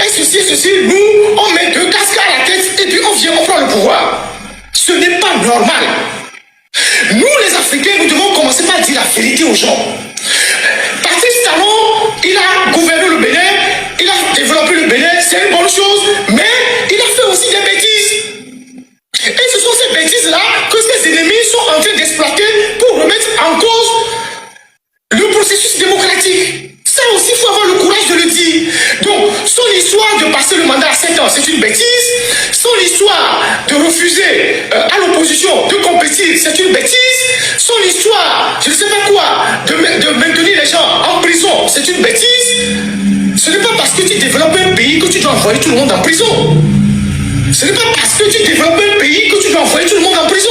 ceci, nous, on met deux casques à la tête et puis on vient, on prend le pouvoir. Ce n'est pas normal. Nous, les Africains, nous devons commencer par dire la vérité aux gens. Patrice Talon, il a gouverné le Bénin, il a développé le Bénin, c'est une bonne chose, mais il a fait aussi des bêtises. Et ce sont ces bêtises-là que ses ennemis sont en train d'exploiter pour remettre en cause le processus démocratique. Ça aussi, il faut avoir le courage de le dire. Donc, son histoire de passer le mandat à 7 ans, c'est une bêtise. Son histoire de refuser à l'opposition de compétir, c'est une bêtise. Son histoire, je ne sais pas quoi, de maintenir les gens en prison, c'est une bêtise. Ce n'est pas parce que tu développes un pays que tu dois envoyer tout le monde en prison. Ce n'est pas parce que tu développes un pays que tu dois envoyer tout le monde en prison.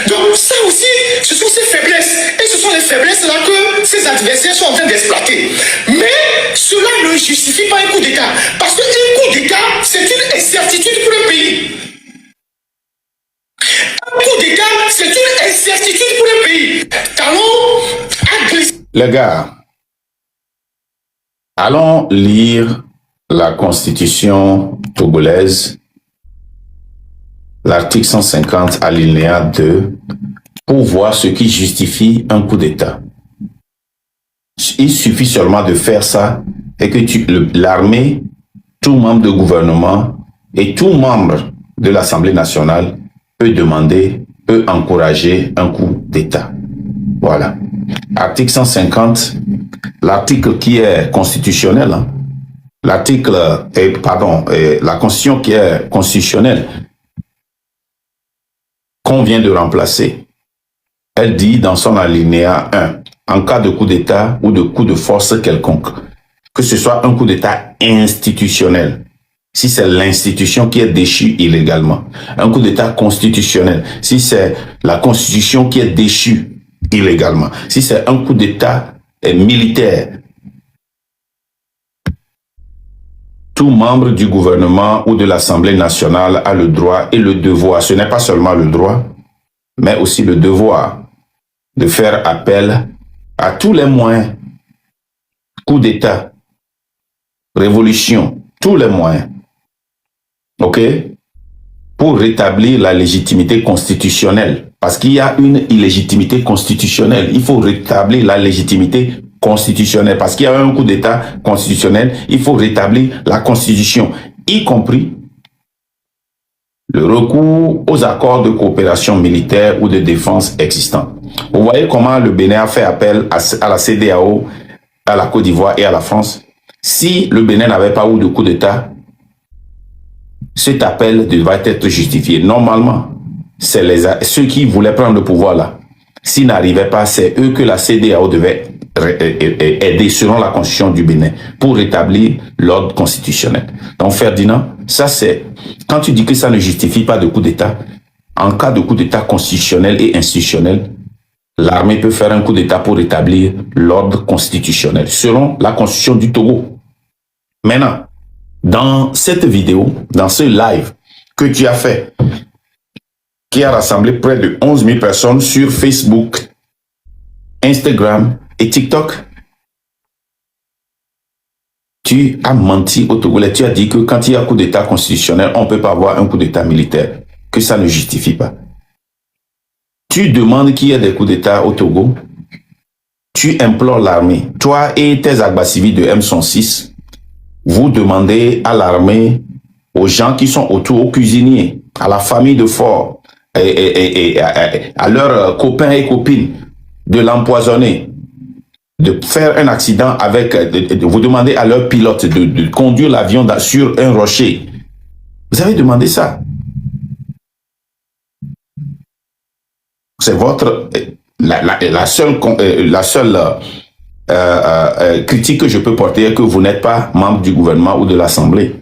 Donc ça aussi, ce sont ces faiblesses. Et ce sont les faiblesses-là que ces adversaires sont en train d'exploiter. Mais cela ne justifie pas un coup d'État. Parce qu'un coup d'État, c'est une incertitude pour un pays. Un coup d'État, c'est une incertitude pour un pays. Talon a glissé. Les gars, allons lire la Constitution togolaise, l'article 150 alinéa 2, pour voir ce qui justifie un coup d'État. Il suffit seulement de faire ça et que l'armée, tout membre de gouvernement et tout membre de l'Assemblée nationale peut demander, peut encourager un coup d'État. Voilà. Article 150, l'article qui est constitutionnel, hein. L'article, la Constitution qui est constitutionnelle, qu'on vient de remplacer. Elle dit dans son alinéa 1, en cas de coup d'État ou de coup de force quelconque, que ce soit un coup d'État institutionnel, si c'est l'institution qui est déchue illégalement, un coup d'État constitutionnel, si c'est la Constitution qui est déchue illégalement, si c'est un coup d'État militaire, tout membre du gouvernement ou de l'Assemblée nationale a le droit et le devoir, ce n'est pas seulement le droit, mais aussi le devoir de faire appel à tous les moyens, coup d'État, révolution, tous les moyens, ok, pour rétablir la légitimité constitutionnelle. Parce qu'il y a une illégitimité constitutionnelle, il faut rétablir la légitimité constitutionnelle. Parce qu'il y a un coup d'État constitutionnel, il faut rétablir la Constitution, y compris le recours aux accords de coopération militaire ou de défense existants. Vous voyez comment le Bénin a fait appel à la CEDEAO, à la Côte d'Ivoire et à la France. Si le Bénin n'avait pas eu de coup d'État, cet appel devrait être justifié. Normalement, c'est ceux qui voulaient prendre le pouvoir là. S'ils n'arrivaient pas, c'est eux que la CEDEAO devait aider selon la constitution du Bénin pour rétablir l'ordre constitutionnel. Donc Ferdinand, ça c'est, quand tu dis que ça ne justifie pas de coup d'État, en cas de coup d'État constitutionnel et institutionnel, l'armée peut faire un coup d'État pour rétablir l'ordre constitutionnel selon la constitution du Togo. Maintenant, dans cette vidéo, dans ce live que tu as fait, qui a rassemblé près de 11 000 personnes sur Facebook, Instagram et TikTok, tu as menti au Togolais. Tu as dit que quand il y a un coup d'État constitutionnel, on ne peut pas avoir un coup d'État militaire, que ça ne justifie pas. Tu demandes qu'il y ait des coups d'État au Togo, tu implores l'armée. Toi et tes Agbasivi de M106, vous demandez à l'armée, aux gens qui sont autour, aux cuisiniers, à la famille de Fort, à leurs copains et copines, de l'empoisonner, de faire un accident avec, vous demandez à leur pilote de conduire l'avion sur un rocher. Vous avez demandé ça. C'est votre, la seule critique que je peux porter est que vous n'êtes pas membre du gouvernement ou de l'Assemblée.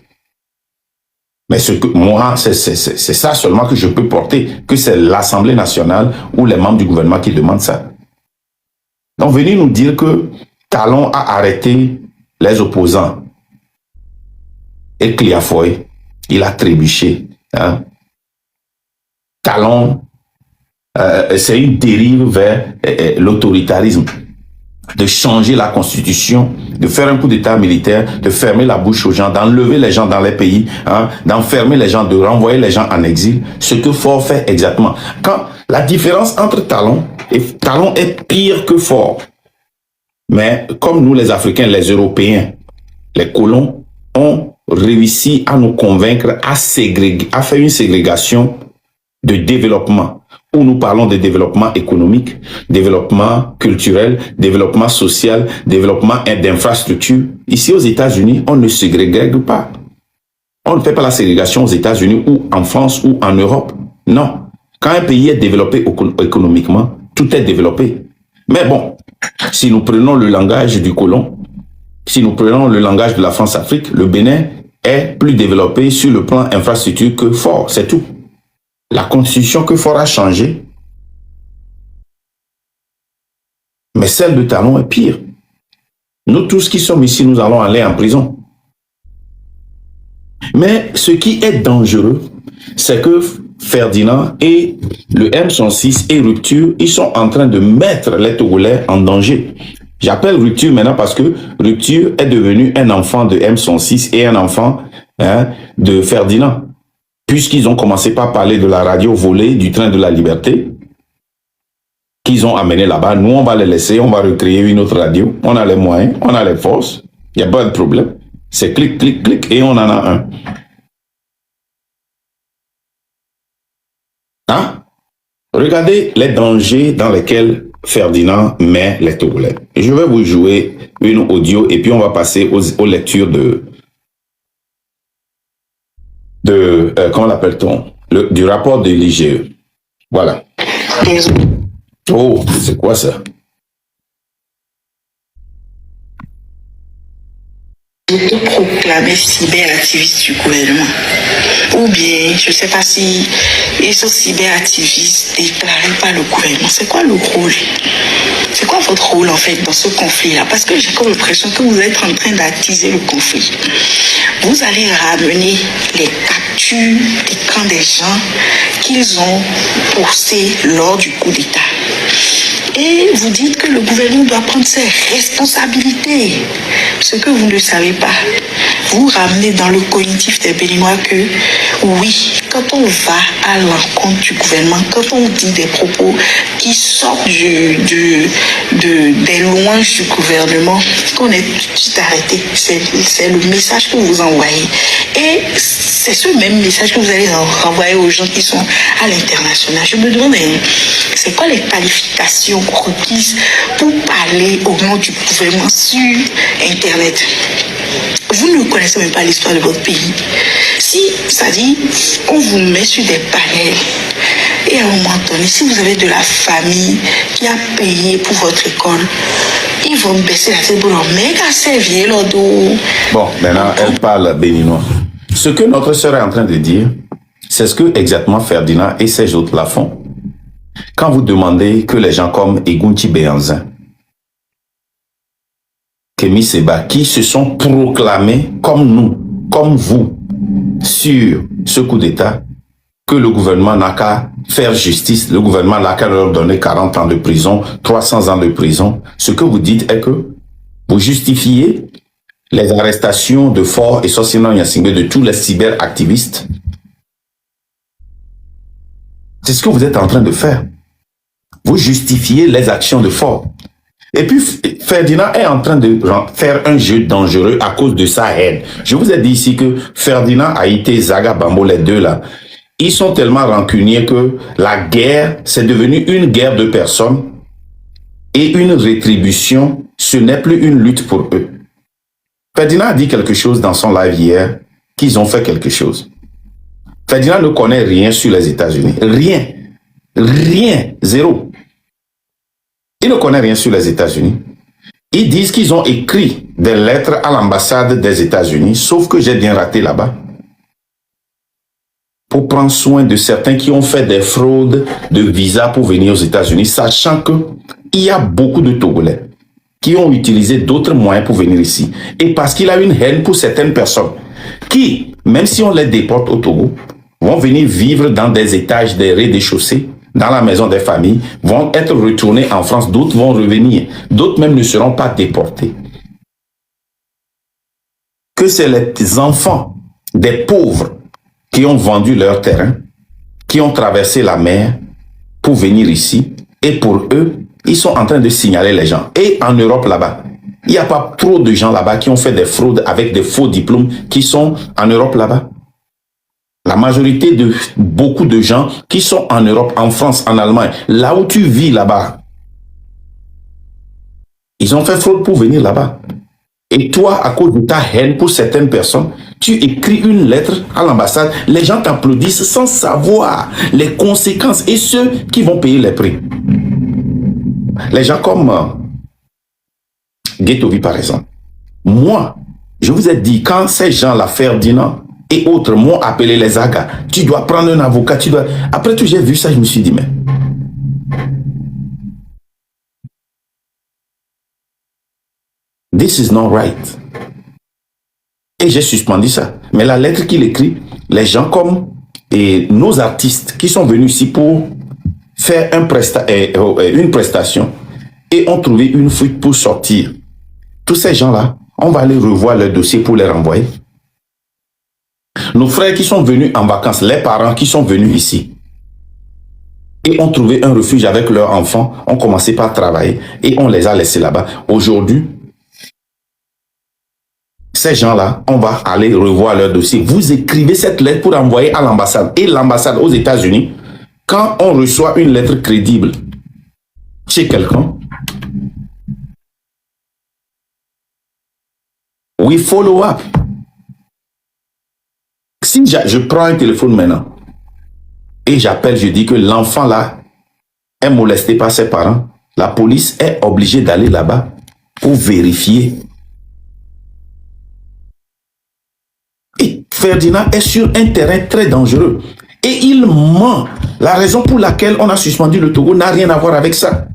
Mais ce que moi, c'est ça seulement que je peux porter, que c'est l'Assemblée nationale ou les membres du gouvernement qui demandent ça. Donc, venez nous dire que Talon a arrêté les opposants. Et Cliafoy, il a trébuché. Hein. Talon, c'est une dérive vers l'autoritarisme. de changer la constitution, de faire un coup d'état militaire, de fermer la bouche aux gens, d'enlever les gens dans les pays, hein, d'enfermer les gens, de renvoyer les gens en exil, ce que Faure fait exactement. Quand la différence entre Talon est pire que Faure. Mais comme nous les Africains, les Européens, les colons ont réussi à nous convaincre à ségréger, à faire une ségrégation de développement, où nous parlons de développement économique, développement culturel, développement social, développement d'infrastructures. Ici aux États-Unis, on ne ségrègue pas. On ne fait pas la ségrégation aux États-Unis ou en France ou en Europe. Non. Quand un pays est développé économiquement, tout est développé. Mais bon, si nous prenons le langage du colon, si nous prenons le langage de la France-Afrique, le Bénin est plus développé sur le plan infrastructure que Faure, c'est tout. La constitution que Faure a changée, mais celle de Talon est pire. Nous tous qui sommes ici, nous allons aller en prison. Mais ce qui est dangereux, c'est que Ferdinand et le M106 et Rupture, ils sont en train de mettre les Togolais en danger. J'appelle Rupture maintenant parce que Rupture est devenu un enfant de M106 et un enfant de Ferdinand. Puisqu'ils ont commencé par parler de la radio volée du train de la liberté, qu'ils ont amené là-bas, nous on va les laisser, on va recréer une autre radio, on a les moyens, on a les forces, il n'y a pas de problème. C'est clic, clic, clic et on en a un. Hein? Regardez les dangers dans lesquels Ferdinand met les Togolais. Je vais vous jouer une audio et puis on va passer aux lectures comment l'appelle-t-on? Du rapport de l'IGE. Voilà. Oh, c'est quoi ça? Autoproclamé cyberactiviste du gouvernement. Ou bien, je ne sais pas si ils sont cyberactivistes déclarés par le gouvernement. C'est quoi le rôle? C'est quoi votre rôle en fait dans ce conflit-là? Parce que j'ai comme l'impression que vous êtes en train d'attiser le conflit. Vous allez ramener les captures d'écran des gens qu'ils ont postés lors du coup d'État. Et vous dites que le gouvernement doit prendre ses responsabilités. Ce que vous ne savez pas. Vous ramenez dans le cognitif des Béninois que, oui, quand on va à l'encontre du gouvernement, quand on dit des propos qui sortent des louanges du gouvernement, qu'on est tout de suite arrêté. C'est le message que vous envoyez. Et c'est ce même message que vous allez renvoyer aux gens qui sont à l'international. Je me demande, c'est quoi les qualifications requises pour parler au nom du gouvernement sur Internet? Vous ne connaissez même pas l'histoire de votre pays. Si, ça dit, on vous met sur des panels, et à un moment donné, si vous avez de la famille qui a payé pour votre école, ils vont baisser la tête pour leur mec à servir leur dos. Bon, maintenant, elle parle béninois. Ce que notre sœur est en train de dire, c'est ce que exactement Ferdinand et ces autres la font. Quand vous demandez que les gens comme Egunti Béanzin, Kémy Séba, qui se sont proclamés comme nous, comme vous, sur ce coup d'État, que le gouvernement n'a qu'à faire justice, le gouvernement n'a qu'à leur donner 40 ans de prison, 300 ans de prison, ce que vous dites est que vous justifiez les arrestations de Faure et Sosina Gnassingbé de tous les cyberactivistes. C'est ce que vous êtes en train de faire. Vous justifiez les actions de Faure. Et puis, Ferdinand est en train de faire un jeu dangereux à cause de sa haine. Je vous ai dit ici que Ferdinand, Haïté, Zaga, Bambo, les deux là, ils sont tellement rancuniers que la guerre, c'est devenu une guerre de personnes et une rétribution, ce n'est plus une lutte pour eux. Ferdinand a dit quelque chose dans son live hier, qu'ils ont fait quelque chose. Ferdinand ne connaît rien sur les États-Unis. Rien. Rien. Zéro. Il ne connaît rien sur les États-Unis. Ils disent qu'ils ont écrit des lettres à l'ambassade des États-Unis, sauf que j'ai bien raté là-bas, pour prendre soin de certains qui ont fait des fraudes de visa pour venir aux États-Unis, sachant qu'il y a beaucoup de Togolais qui ont utilisé d'autres moyens pour venir ici. Et parce qu'il a une haine pour certaines personnes qui, même si on les déporte au Togo, vont venir vivre dans des étages, des rez-de-chaussée, dans la maison des familles, vont être retournés en France, d'autres vont revenir, d'autres même ne seront pas déportés. Que c'est les enfants des pauvres qui ont vendu leur terrain, qui ont traversé la mer pour venir ici, et pour eux, ils sont en train de signaler les gens. Et en Europe là-bas, il n'y a pas trop de gens là-bas qui ont fait des fraudes avec des faux diplômes qui sont en Europe là-bas. La majorité de beaucoup de gens qui sont en Europe, en France, en Allemagne, là où tu vis là-bas, ils ont fait fraude pour venir là-bas. Et toi, à cause de ta haine pour certaines personnes, tu écris une lettre à l'ambassade, les gens t'applaudissent sans savoir les conséquences et ceux qui vont payer les prix. Les gens comme Guettovi, par exemple. Moi, je vous ai dit, quand ces gens-là, Ferdinand et autres, m'ont appelé les Aga, tu dois prendre un avocat, tu dois... Après tout, j'ai vu ça, je me suis dit, mais... This is not right. Et j'ai suspendu ça. Mais la lettre qu'il écrit, les gens comme nos artistes qui sont venus ici pour faire une prestation et ont trouvé une fuite pour sortir. Tous ces gens-là, on va aller revoir leur dossier pour les renvoyer. Nos frères qui sont venus en vacances, les parents qui sont venus ici et ont trouvé un refuge avec leurs enfants, ont commencé par travailler et on les a laissés là-bas. Aujourd'hui, ces gens-là, on va aller revoir leur dossier. Vous écrivez cette lettre pour envoyer à l'ambassade. Et l'ambassade aux États-Unis, quand on reçoit une lettre crédible chez quelqu'un, we follow up. Si je prends un téléphone maintenant et j'appelle, je dis que l'enfant là est molesté par ses parents, la police est obligée d'aller là-bas pour vérifier. Et Ferdinand est sur un terrain très dangereux. Et il ment. La raison pour laquelle on a suspendu le Togo n'a rien à voir avec ça.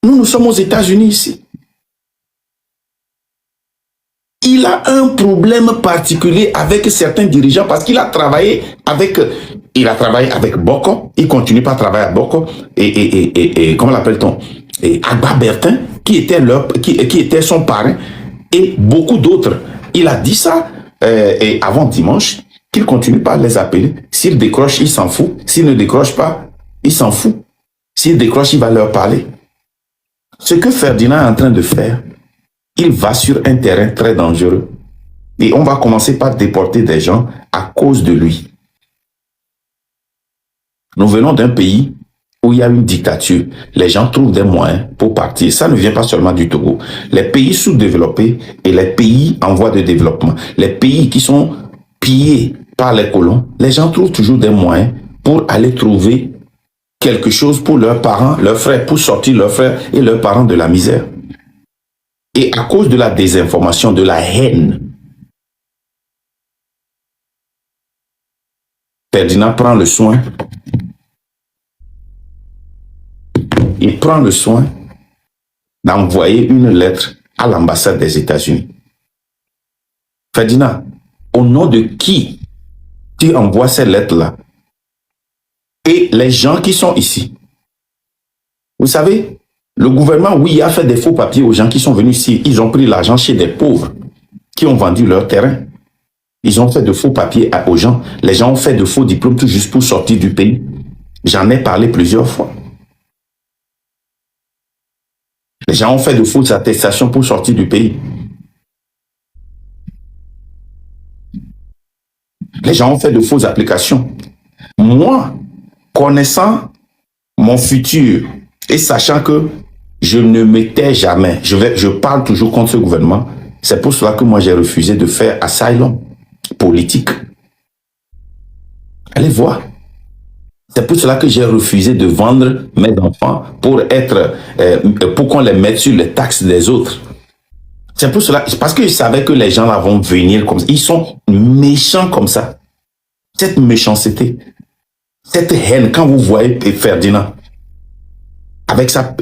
Nous sommes aux États-Unis ici. Il a un problème particulier avec certains dirigeants parce qu'il a travaillé avec Boko. Il continue par travailler à Boko. Et comment l'appelle-t-on? Et Agba Bertin, qui était son parrain, et beaucoup d'autres. Il a dit ça et avant dimanche, qu'il continue par les appeler. S'il décroche, il s'en fout. S'il ne décroche pas, il s'en fout. S'il décroche, il va leur parler. Ce que Ferdinand est en train de faire, il va sur un terrain très dangereux. Et on va commencer par déporter des gens à cause de lui. Nous venons d'un pays où il y a une dictature. Les gens trouvent des moyens pour partir. Ça ne vient pas seulement du Togo. Les pays sous-développés et les pays en voie de développement, les pays qui sont pillés par les colons, les gens trouvent toujours des moyens pour aller trouver quelque chose pour leurs parents, leurs frères, pour sortir leurs frères et leurs parents de la misère. Et à cause de la désinformation, de la haine, Ferdinand prend le soin, il prend le soin d'envoyer une lettre à l'ambassade des États-Unis. Ferdinand, au nom de qui tu envoies ces lettres-là? Et les gens qui sont ici, vous savez, le gouvernement, oui, a fait des faux papiers aux gens qui sont venus ici. Ils ont pris l'argent chez des pauvres qui ont vendu leur terrain. Ils ont fait de faux papiers aux gens. Les gens ont fait de faux diplômes tout juste pour sortir du pays. J'en ai parlé plusieurs fois. Les gens ont fait de fausses attestations pour sortir du pays. Les gens ont fait de fausses applications. Moi, connaissant mon futur et sachant que je ne m'étais jamais, je parle toujours contre ce gouvernement, c'est pour cela que moi j'ai refusé de faire asylum politique. Allez voir. C'est pour cela que j'ai refusé de vendre mes enfants pour qu'on les mette sur les taxes des autres. C'est pour cela, parce que je savais que les gens là vont venir comme ça. Ils sont méchants comme ça. Cette méchanceté, cette haine, quand vous voyez Ferdinand, avec ça,